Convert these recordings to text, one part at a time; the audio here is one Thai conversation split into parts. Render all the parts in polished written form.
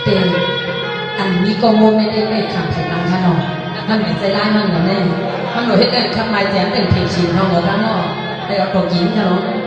เป็นอันมีกองงไม่ได้ไปทำไทยตามท่านหรอกมันไม่ใจร้ายมันเหรอแน่มันหนูให้เดินทำไมแจมเป็นเพลงชีนเขาเหรอท่านหรอได้เอาตัวกินท่านหรอ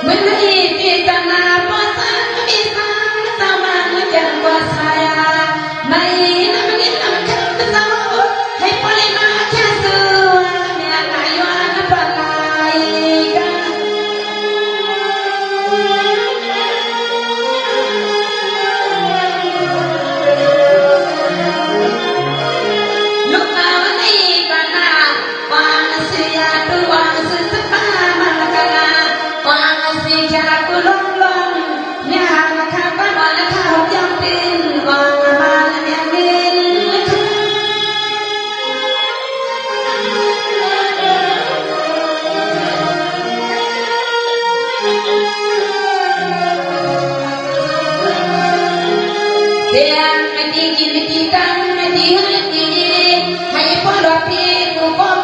Hãy subscribe cho kênh Ghiền Mì Gõ để không bỏ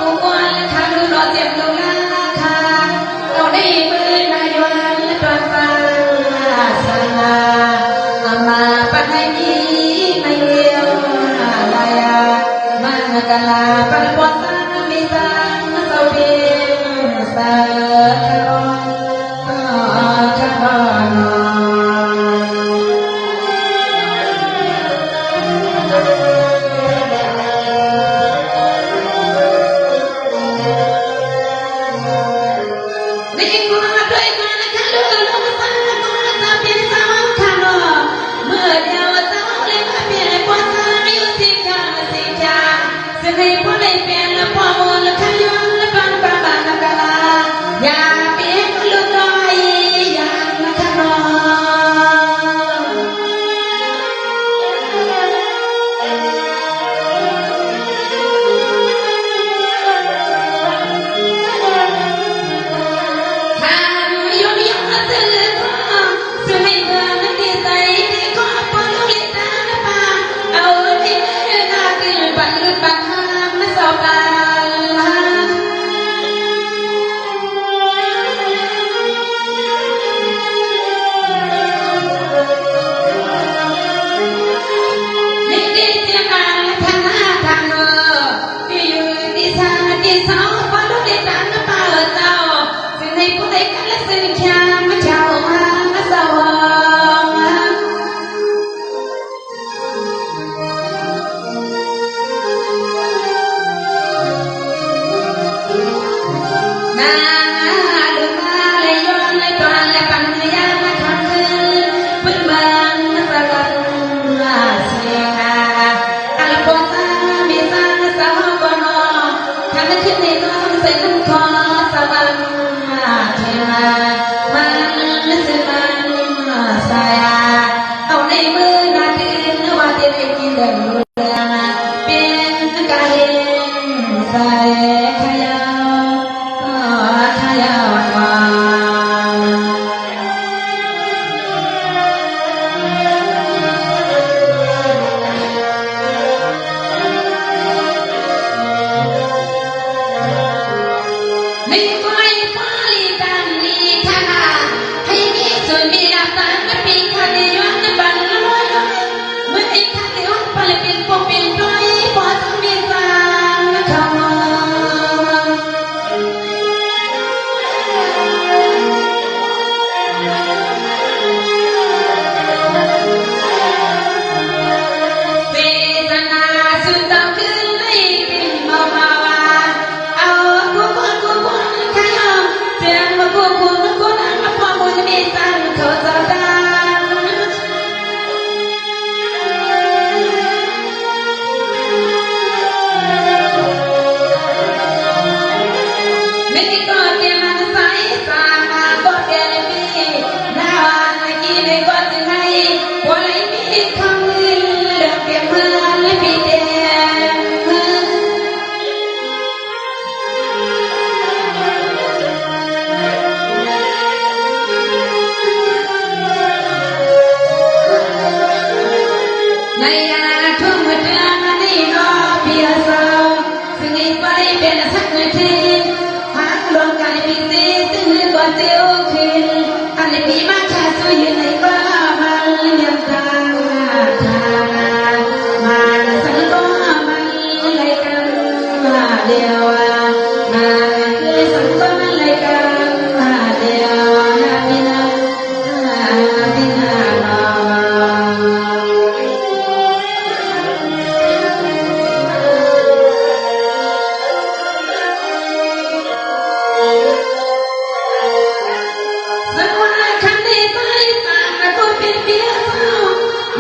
lỡ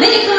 น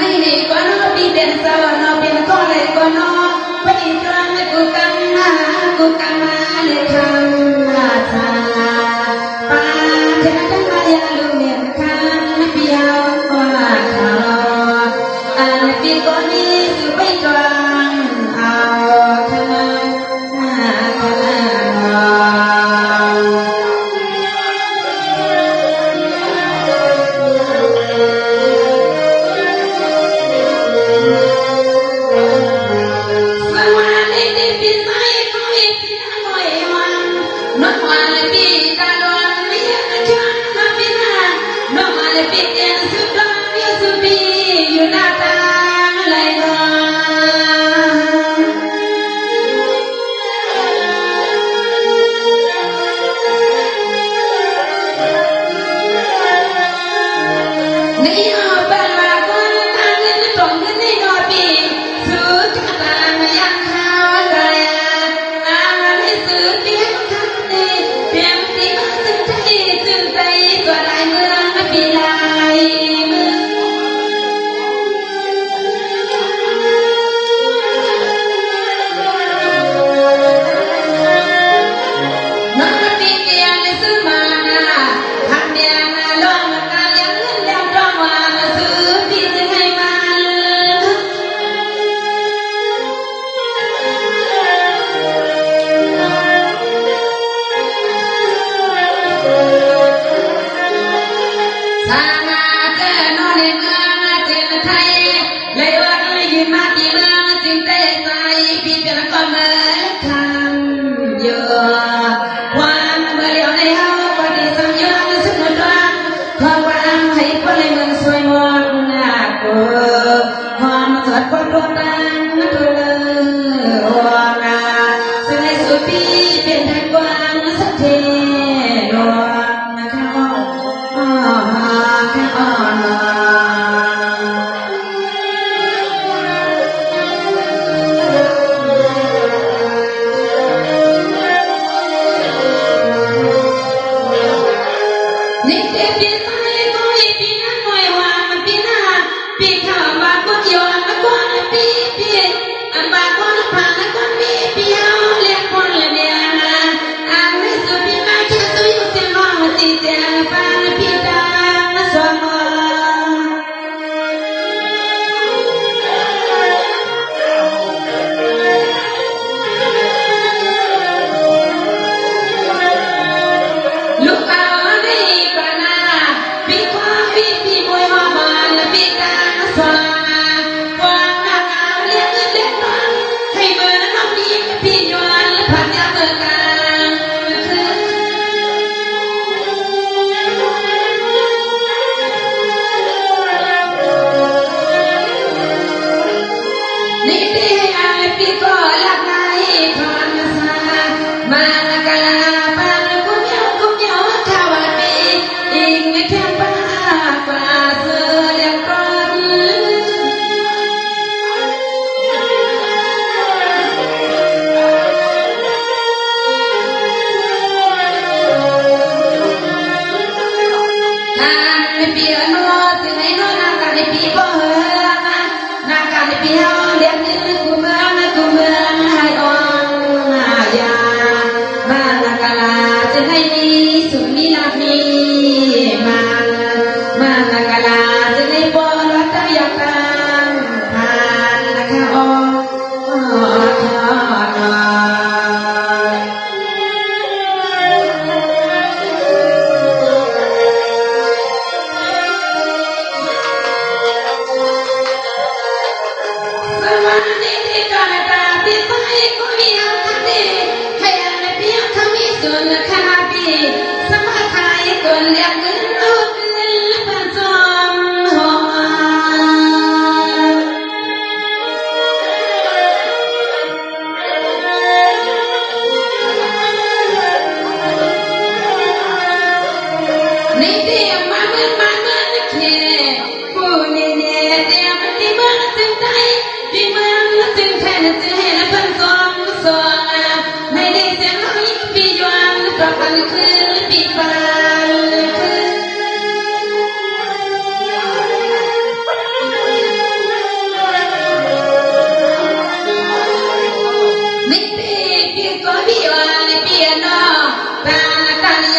ให้ดีกว่าน้อพี่เป็นสาวน้อเป็นก็เลยกว่าน้อไปตรังกูกันมาเลยคำลาชาป้าเธอทั้งมายาลูเมียนคันพี่เอาว่าขออันพี่ก็นี้สุไปตรังเอาขนา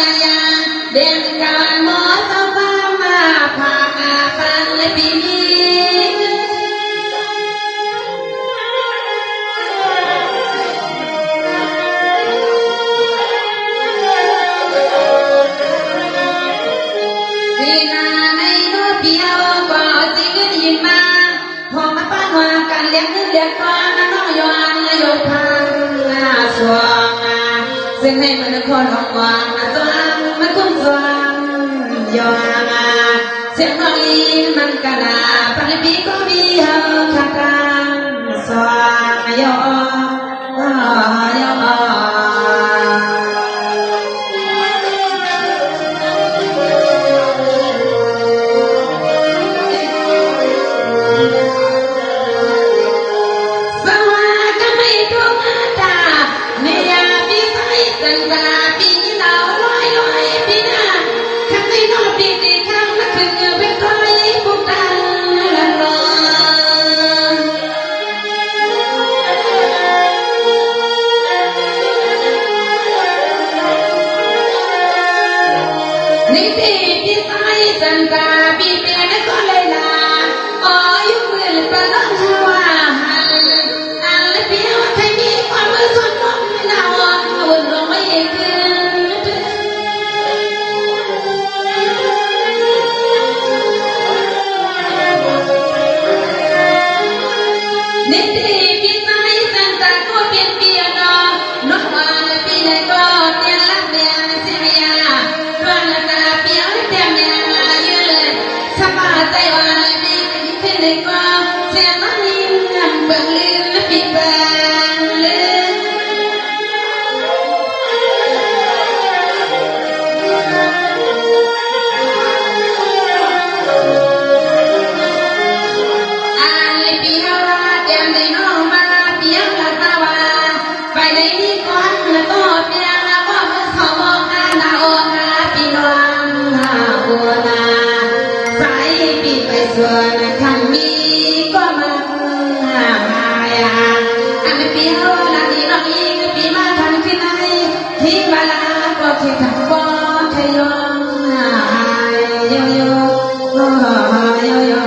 ายาเดินการหมอสาวฟ้ามาพาอาฟังและปีนี้วีนาในโนเปียวก็สิขึ้นยินมาพอมาป้านว่าการเลี้ยงเงินเลี้ยงก้อนน้องยอนโยพังสวงซึ่งให้มันคนออกวางสวงมันคุ้มสวงยองเสียงน้องอีมันกระดาปันปีก็มีเฮาข้างกลางสวงยอยนี่ที่พี่สายสันตาพี่เปียนก็เลยลาอ๋อยุ่งเรื่องปะน้องหัวหันอันเปียวใครมีความมือสดน้องไม่น่าอ่อนวุ่นลงไม่ขึ้นนี่ที่พี่สายสันตาก็เปลี่ยนเปียนน้องว่าพี่ไหนก็เปลี่ยนรักเปลี่ยนเสียร้อนตาเปียวเต็มยายืนสบายใจวันดีขึ้นเลยก็เสียมันยิ่งเบิ่งลืมปิดบังเลยอันเลยเปียวเต็มในน้องมาเปียวละตาว่าไปในนี้ก่อนละก็เปียวละก็มือเขามองหน้าหน้าโอ้หน้าพี่น้องหน้าบัวนาสายปีไปส่วนคันมีก็มันมายาอันเปียวละนี่น้องอีกปีมาทันขึ้นไหนที่เวลาก็ที่ทำบ่ทยองโยโย่โยโย่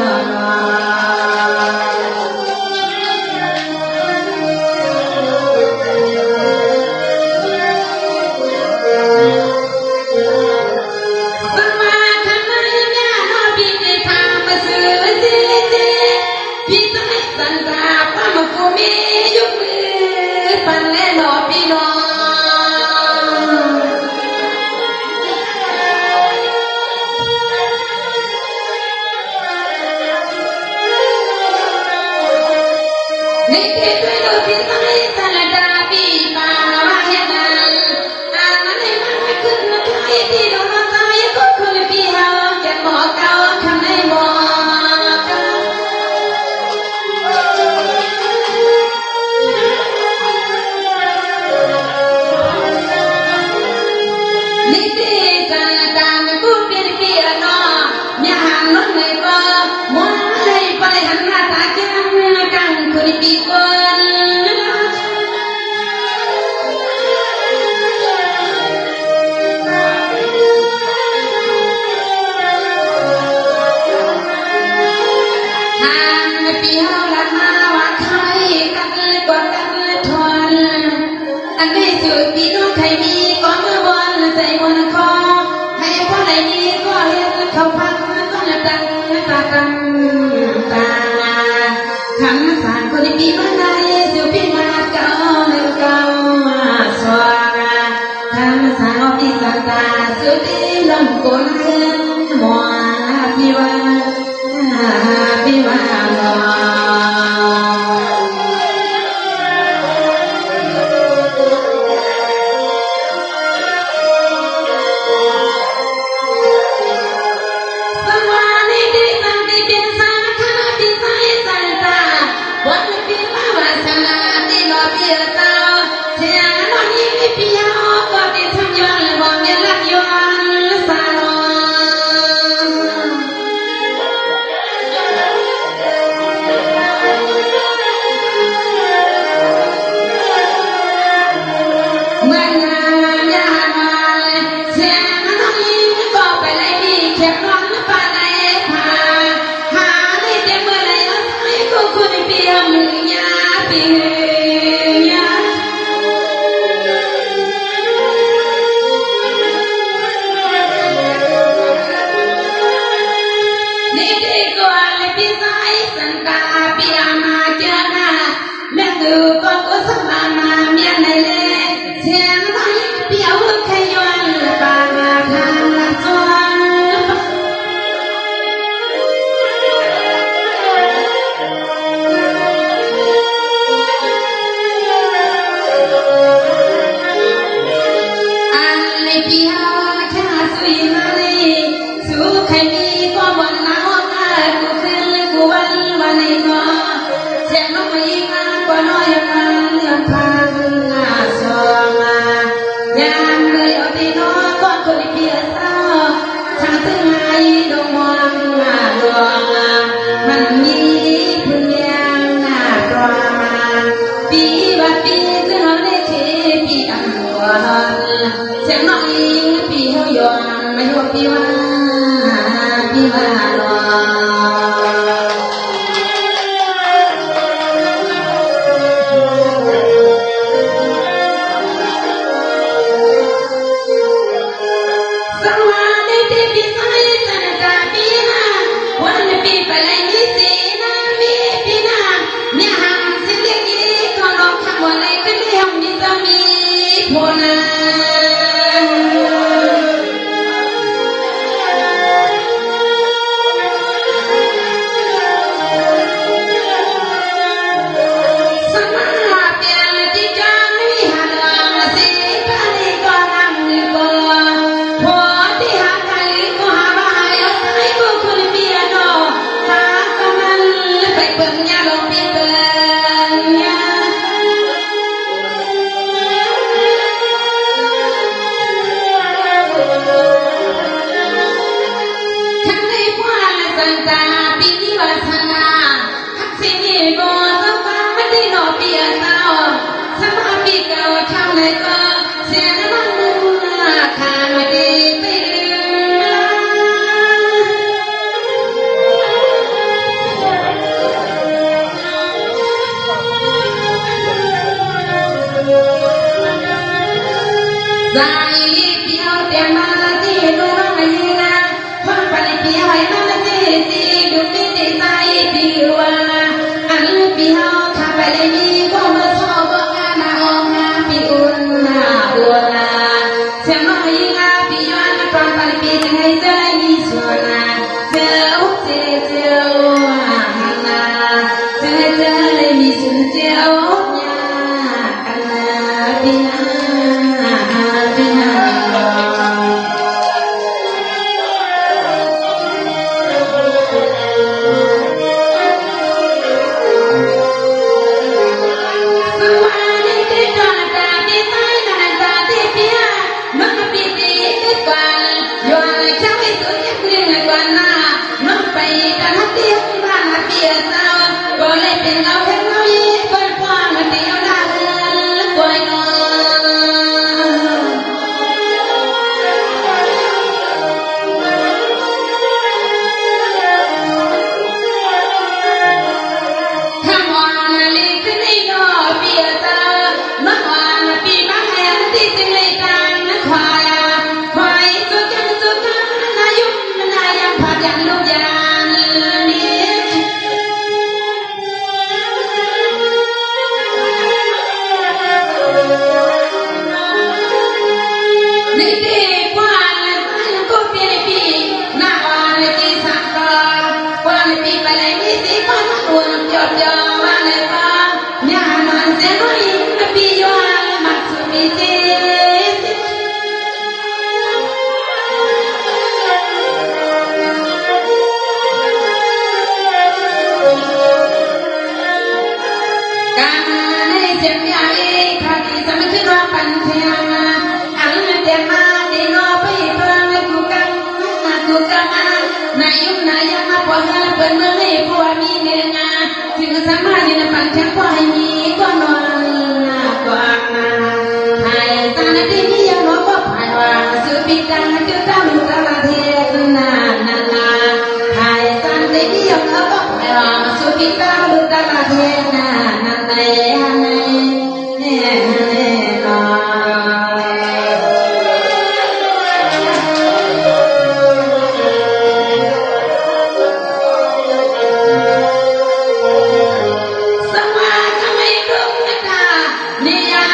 นี่ที่ด้วยดูที่ใส่สารดาปีปาว่าเห็นนั้นมันให้มันขึ้นมาใครที่โดนมาใส่ก็คือปีเฮาแกหมอเก่าคำในหมอเก่านี่ที่สารดามันกูเปลี่ยนเปลี่ยนน้อเนี่ยหันน้องเลยก็มัวเลยไปหันหน้าตากันกันคือปีก่อนทางปีเฮาละมาว่าใครกันเลยกว่ากันเลยทนอันนี้สุดปีน้องใครมีก็มือบอลใส่บนคอให้พ่อไหนมีก็เห็นเขาพักก็ละดังตากันตาคำสานคนปีมาไหนสุปีมาเก่าหนึ่งเก่าสวางคำสานอภิสันตาสุดีลำกุนเงินหมอพิวาพิวาหมอวันปีมา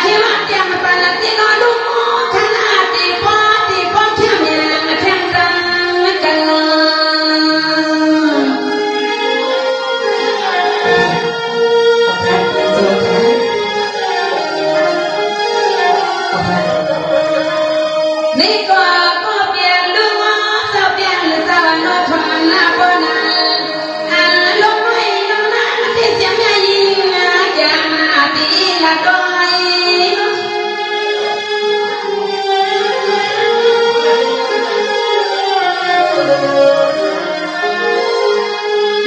ให้ว่าเตรียมปลาตีนอลูกขนาดตีป้อแค่เมียแข่งกันกันนี่ก็เปลี่ยนลูกเจ้าเปลี่ยนสาวน้อยทอนหน้าบนลงไม่ลงน้ำที่เสียงยิงอย่ามาตีละก้อย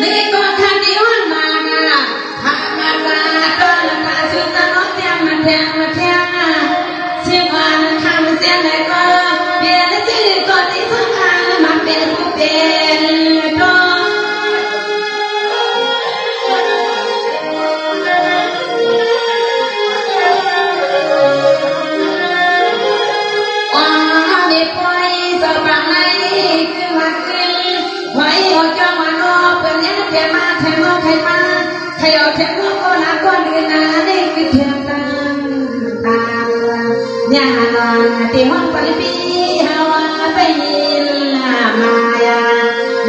นี่ก็ทันที่วันมาพามาตอนละตาสุดตาน้องเตียงมาแทงเสียงวันคำเสียงไหนก็เปลี่ยนชื่อก็ที่สำคัญมาเป็นผู้เป็นก็นี่ปล่อยสบายไหนคือมาขึ้นไว้หัวเจ้ามาโน่เปิดยันเทียมาแทงโน่ใครมาใครเอาแทงโน่ก็ลาก้อนเดือนนานี่คือเทียมตันตาญาณที่ห้องปริปีฮาวาไปยินมายา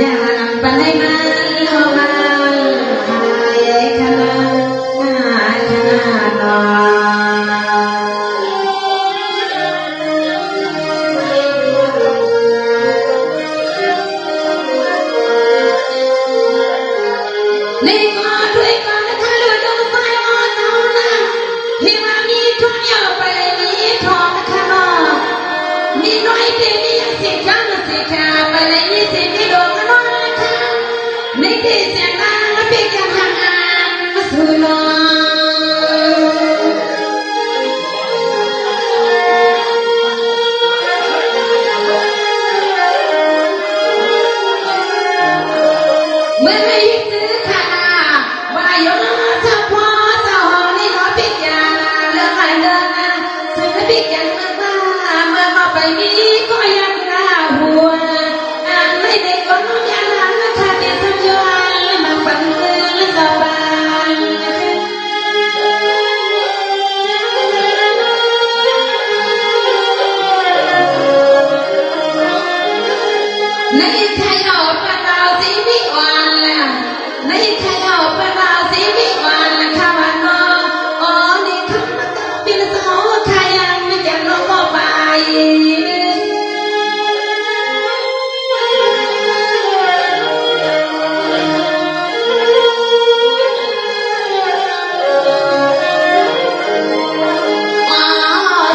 ญาณปันให้มันโลมาหายขนาดนอนี่ก็ด้วยกันถ้าดูดวงไฟอ่อนเอานะที่ว่ามีทุนเยอะไปมีทองข้างนอกมีน้อยที่มีสิข้างสิขาไปเลยมีสิมีดวงน้อยข้างนี่ที่เสียงดังเป็นอย่างห่างมาสู่นอเมื่อไม่ซื้อขาว่าโยเจ้าพ่อเจ้าหอนี่ขอพิจารณาเรื่องอะไรเรื่องนะซึ่งพิจารณาเมื่อมาไปมีก็ยังน่าหัวไม่ได้ก็น้องยังหลังชาติสัญญามาปันเงินสบายในใครเอาปลาดาวสีวิวานล่ะในใครเอาปลาดาวสีวิวานล่ะข้าวันนอ๋อนี่คำมันก็เป็นสาวใครยังไม่อยากน้องก็ไป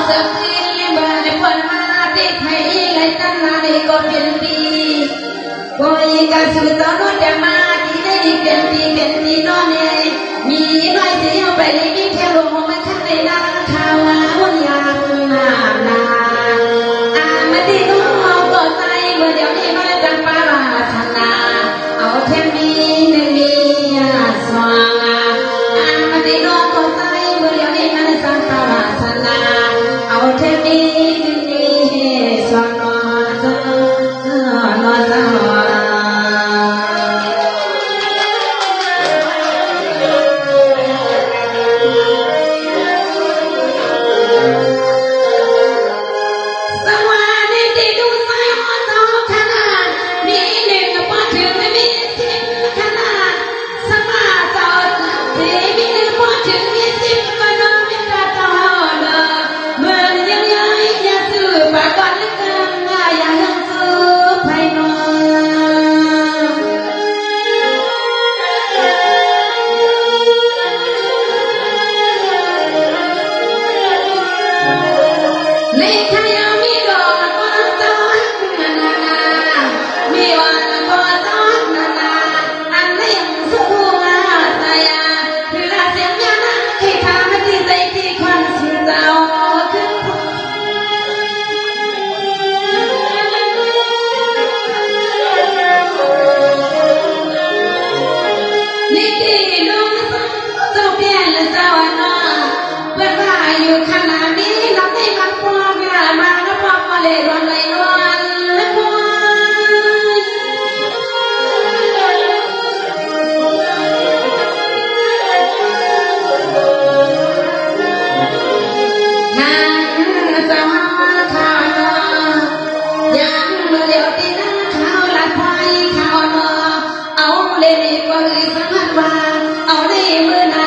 สักทีเมื่อได้ผลมาติดให้เลยตั้งนานก็เป็นปีบอยกาสุดตอนนู้นจะมาที่ได้เป็นปีนอนเนี่ยมีน้อยเสียวไปเลยมีแค่ลมมันข้างในนั่งข่าววันยามนามาที่น้องก็ใจเมื่อเดี๋ยวนี้มาจังปาราธนาเอาแค่มีหนึ่งมีสว่างมาที่น้องก็ใจเมื่อเดี๋ยวนี้มาจังปาราธนาเอาแค่มีหนึ่งมีสว่างนอนสว่าง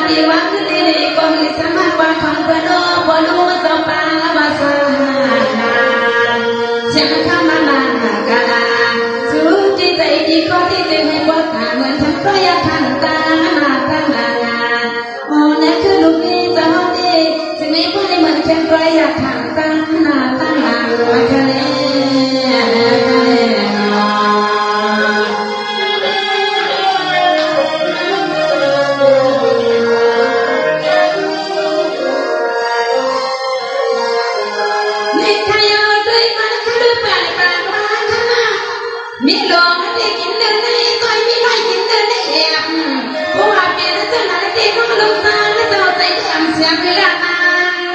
ดีว่าคือดีก็มีสมาธิว่าของเพื่อนโอ้บ่รู้จะปาว่าสาเสียงคำมานากาสุดที่ใจดีข้อที่จะให้ว่าตาเหมือนทั้งก็อยากทันตามาตั้งนานโอ้เนี่ยคือลูกนี้จะฮอดดีจึงไม่พูดให้เหมือนแค่ก็อยากทันตามาตั้งนานว่าแค่นี้มีหลวงที่กินเดินในซอยมีน้อยกินเดินในแอบเพราะว่าเปลี่ยนเจ้าหน้าที่เขามาลงตาและเจ้าใจแอมเสียเวลานา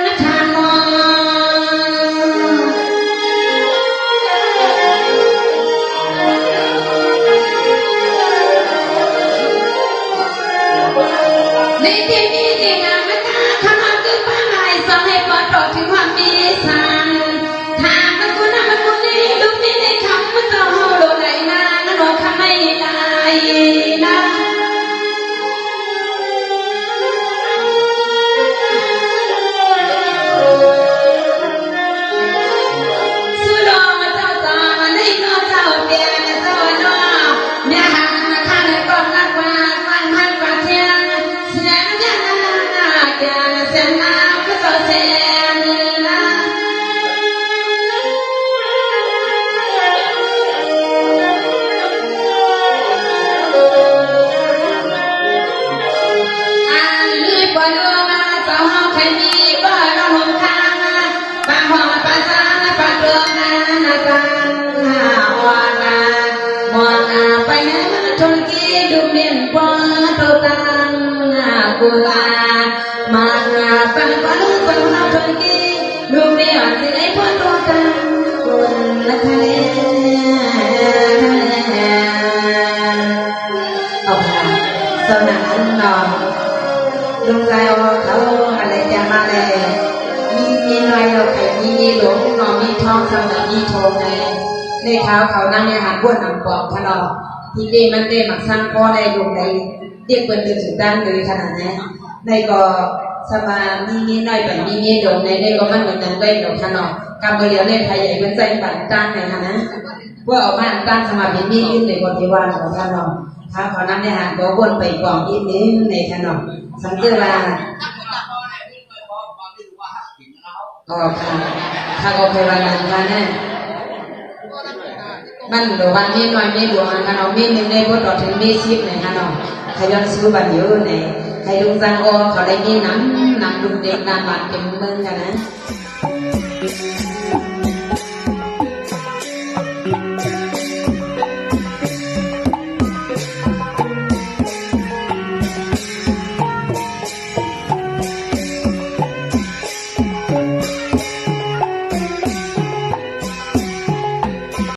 นทางมองในที่นี้ที่งานมาตาขมาคือป้าไม้สอนให้ปลอดโปร่งถึงความมีสังทางมันกูน่ามันกูนี่ลูกนี่ในคำมันเจ้าโลได้นานนั่นบอกคำไม่ได้นะสุดอมาเจ้าตาในนอเจ้าเปียนเจ้านอเนี่ยหันมาข้างในก้อนนักว่าฟังหันกว่าเทียนเสียงยันนาแกนเสียงน้ำก็เจ้าเสียนนะปวดหัวมาเจ้าห้องใครมีบ่ร้องห่มข้างบางห้องภาษาปากเรื่องนาการวานามัวนาไปไหนมันชนกีดูเมียนปอตัวตังกุลามาปันปันเจ้าห้องชนกีดูเมียนที่ไหนพอตัวตังกุลาทะเลเอาผ่านสนานนอนลุงใจเขาอะไรจะมาเลยมีน้อยเราไข่มีหลวงนอนมีทองสมัยมีทองในเท้าเขานั่งในหันบ้วนหนังปอกพะนอที่เล่มันเล่หมักสั้นพอในดวงใดเรียกเป็นถึงด้านเลยขนาดนี้ในก็สมามีน้อยไปมีดวงในก็มันเหมือนกันด้วยดวงพะนอกำเบลียวในไทยใหญ่เป็นใจปั่นตั้งในขณะว่าออกมาตั้งสมาธิมีขึ้นในบริวารของพะนอถ้าเขานั่งในหันก็วนไปกองอีกนิดในขณะสังเกตว่าอ๋อค่ะถ้าก็เคยวันนั้นว่าแน่บ้านหลวงบ้านนี้น้อยไม่หลวงกันเอามีหนึ่งในบทต่อถึงมีสิบในกันเอาขยันซื้อบ้านเยอะในใครลุงจังโอเขาได้มีน้ำลุงเด็กน้ำบานเต็มเมืองกันนะ